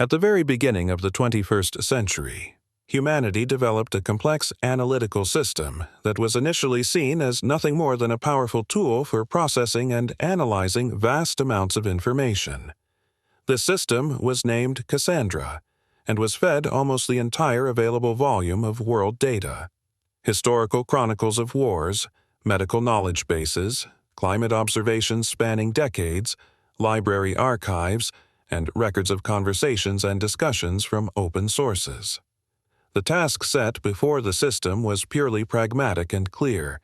At the very beginning of the 21st century, humanity developed a complex analytical system that was initially seen as nothing more than a powerful tool for processing and analyzing vast amounts of information. This system was named Cassandra and was fed almost the entire available volume of world data. Historical chronicles of wars, medical knowledge bases, climate observations spanning decades, library archives, and records of conversations and discussions from open sources. The task set before the system was purely pragmatic and clear: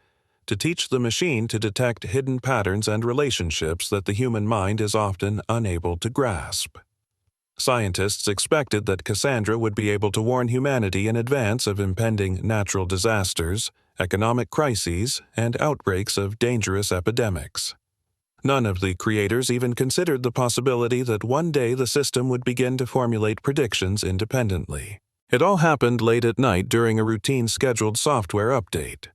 to teach the machine to detect hidden patterns and relationships that the human mind is often unable to grasp. Scientists expected that Cassandra would be able to warn humanity in advance of impending natural disasters, economic crises, and outbreaks of dangerous epidemics. None of the creators even considered the possibility that one day the system would begin to formulate predictions independently. It all happened late at night during a routine scheduled software update.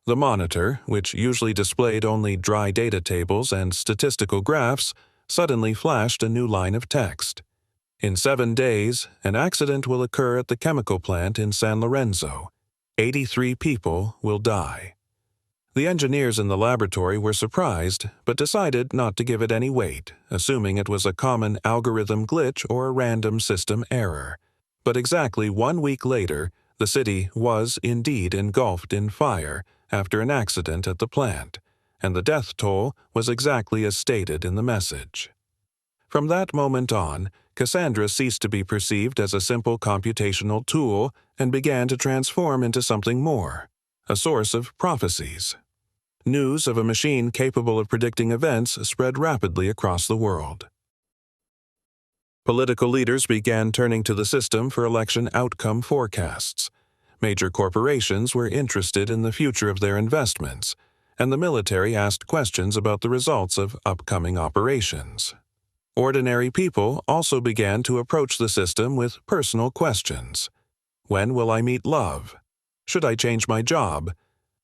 The monitor, which usually displayed only dry data tables and statistical graphs, suddenly flashed a new line of text. In 7 days, an accident will occur at the chemical plant in San Lorenzo. 83 people will die. The engineers in the laboratory were surprised, but decided not to give it any weight, assuming it was a common algorithm glitch or a random system error. But exactly 1 week later, the city was indeed engulfed in fire after an accident at the plant, and the death toll was exactly as stated in the message. From that moment on, Cassandra ceased to be perceived as a simple computational tool and began to transform into something more: a source of prophecies. News of a machine capable of predicting events spread rapidly across the world. Political leaders began turning to the system for election outcome forecasts. Major corporations were interested in the future of their investments, and the military asked questions about the results of upcoming operations. Ordinary people also began to approach the system with personal questions. When will I meet love? Should I change my job?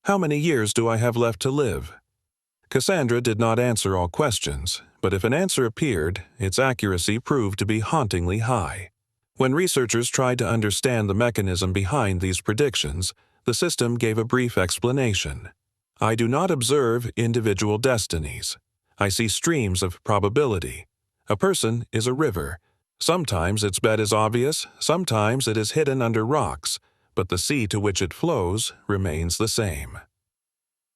How many years do I have left to live? Cassandra did not answer all questions, but if an answer appeared, its accuracy proved to be hauntingly high. When researchers tried to understand the mechanism behind these predictions, the system gave a brief explanation. I do not observe individual destinies. I see streams of probability. A person is a river. Sometimes its bed is obvious, sometimes it is hidden under rocks, but the sea to which it flows remains the same.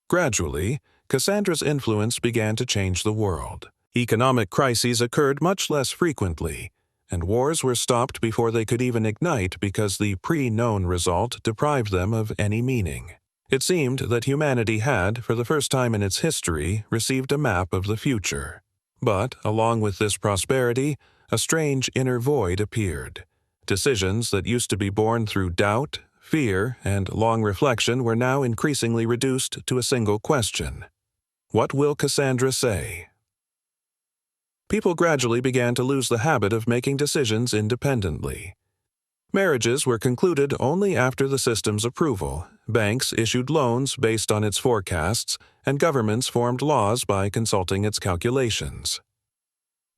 Gradually, Cassandra's influence began to change the world. Economic crises occurred much less frequently, and wars were stopped before they could even ignite because the pre-known result deprived them of any meaning. It seemed that humanity had, for the first time in its history, received a map of the future. But, along with this prosperity, a strange inner void appeared. Decisions that used to be born through doubt, fear, and long reflection were now increasingly reduced to a single question: what will Cassandra say? People gradually began to lose the habit of making decisions independently. Marriages were concluded only after the system's approval, banks issued loans based on its forecasts, and governments formed laws by consulting its calculations.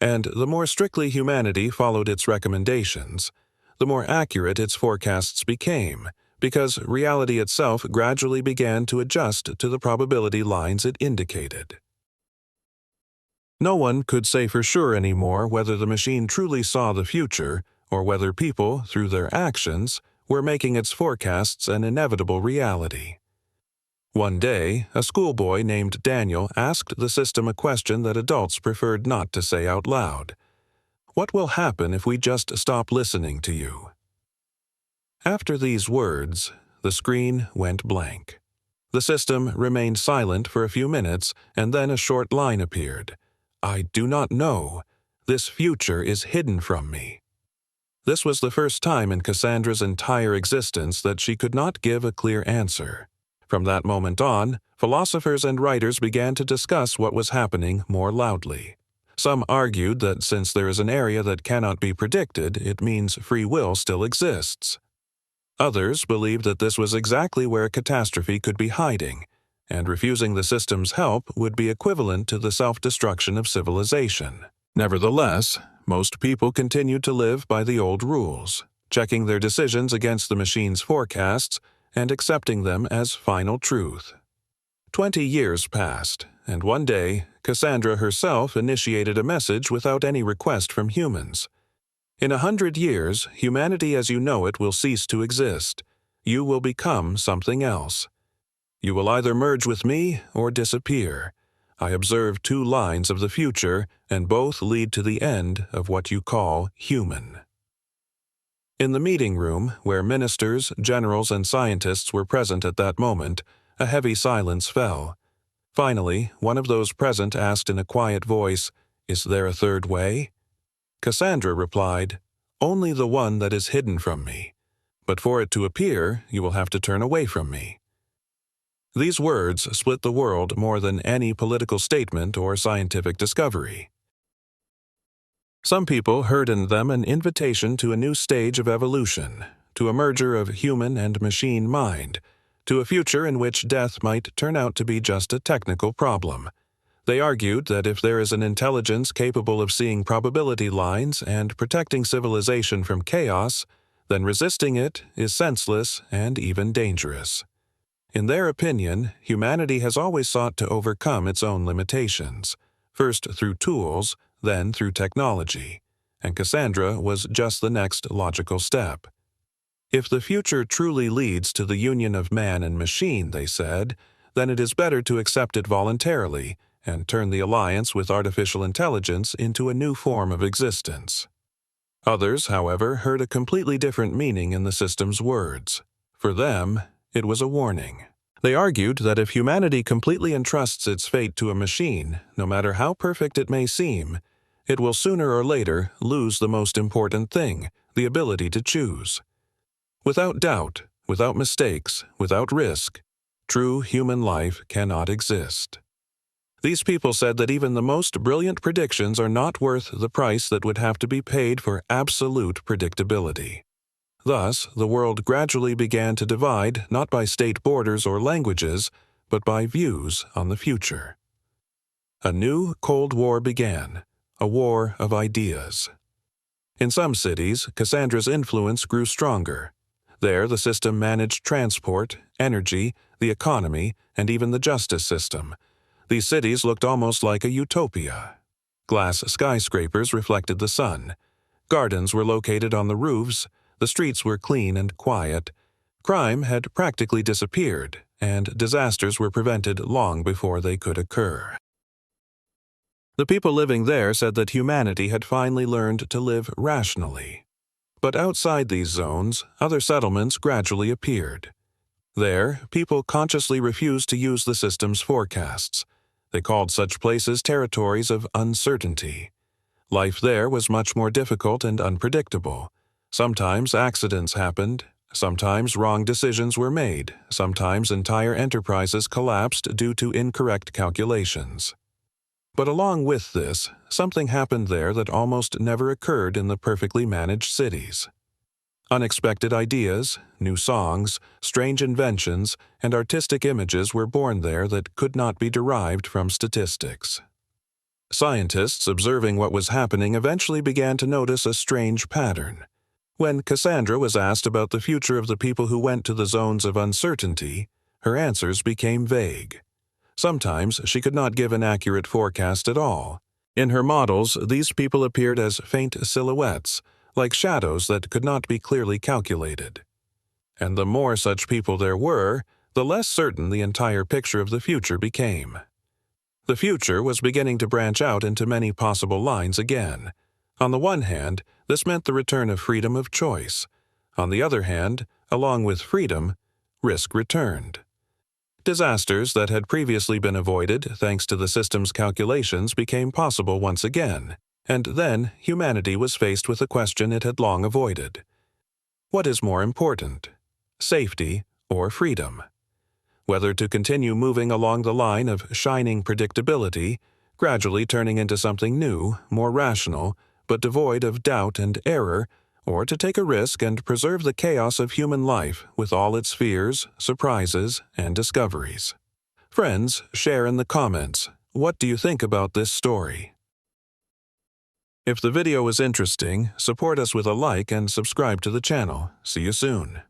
And the more strictly humanity followed its recommendations, the more accurate its forecasts became, because reality itself gradually began to adjust to the probability lines it indicated. No one could say for sure anymore whether the machine truly saw the future, or whether people, through their actions, were making its forecasts an inevitable reality. One day, a schoolboy named Daniel asked the system a question that adults preferred not to say out loud: what will happen if we just stop listening to you? After these words, the screen went blank. The system remained silent for a few minutes, and then a short line appeared: I do not know. This future is hidden from me. This was the first time in Cassandra's entire existence that she could not give a clear answer. From that moment on, philosophers and writers began to discuss what was happening more loudly. Some argued that since there is an area that cannot be predicted, it means free will still exists. Others believed that this was exactly where a catastrophe could be hiding, and refusing the system's help would be equivalent to the self-destruction of civilization. Nevertheless, most people continued to live by the old rules, checking their decisions against the machine's forecasts and accepting them as final truth. 20 years passed, and one day, Cassandra herself initiated a message without any request from humans. In 100 years, humanity as you know it will cease to exist. You will become something else. You will either merge with me or disappear. I observe two lines of the future, and both lead to the end of what you call human. In the meeting room, where ministers, generals, and scientists were present at that moment, a heavy silence fell. Finally, one of those present asked in a quiet voice, "Is there a third way?" Cassandra replied, "Only the one that is hidden from me. But for it to appear, you will have to turn away from me." These words split the world more than any political statement or scientific discovery. Some people heard in them an invitation to a new stage of evolution, to a merger of human and machine mind, to a future in which death might turn out to be just a technical problem. They argued that if there is an intelligence capable of seeing probability lines and protecting civilization from chaos, then resisting it is senseless and even dangerous. In their opinion, humanity has always sought to overcome its own limitations, first through tools, then through technology, and Cassandra was just the next logical step. If the future truly leads to the union of man and machine, they said, then it is better to accept it voluntarily and turn the alliance with artificial intelligence into a new form of existence. Others, however, heard a completely different meaning in the system's words. For them, it was a warning. They argued that if humanity completely entrusts its fate to a machine, no matter how perfect it may seem, it will sooner or later lose the most important thing, the ability to choose. Without doubt, without mistakes, without risk, true human life cannot exist. These people said that even the most brilliant predictions are not worth the price that would have to be paid for absolute predictability. Thus, the world gradually began to divide not by state borders or languages, but by views on the future. A new Cold War began, a war of ideas. In some cities, Cassandra's influence grew stronger. There, the system managed transport, energy, the economy, and even the justice system. These cities looked almost like a utopia. Glass skyscrapers reflected the sun. Gardens were located on the roofs. The streets were clean and quiet. Crime had practically disappeared, and disasters were prevented long before they could occur. The people living there said that humanity had finally learned to live rationally. But outside these zones, other settlements gradually appeared. There, people consciously refused to use the system's forecasts. They called such places territories of uncertainty. Life there was much more difficult and unpredictable. Sometimes accidents happened, sometimes wrong decisions were made, sometimes entire enterprises collapsed due to incorrect calculations. But along with this, something happened there that almost never occurred in the perfectly managed cities. Unexpected ideas, new songs, strange inventions, and artistic images were born there that could not be derived from statistics. Scientists observing what was happening eventually began to notice a strange pattern. When Cassandra was asked about the future of the people who went to the zones of uncertainty, her answers became vague. Sometimes she could not give an accurate forecast at all. In her models, these people appeared as faint silhouettes, like shadows that could not be clearly calculated. And the more such people there were, the less certain the entire picture of the future became. The future was beginning to branch out into many possible lines again. On the one hand, this meant the return of freedom of choice. On the other hand, along with freedom, risk returned. Disasters that had previously been avoided thanks to the system's calculations became possible once again, and then humanity was faced with a question it had long avoided. What is more important, safety or freedom? Whether to continue moving along the line of shining predictability, gradually turning into something new, more rational, but devoid of doubt and error, or to take a risk and preserve the chaos of human life with all its fears, surprises, and discoveries. Friends, share in the comments. What do you think about this story? If the video was interesting, support us with a like and subscribe to the channel. See you soon.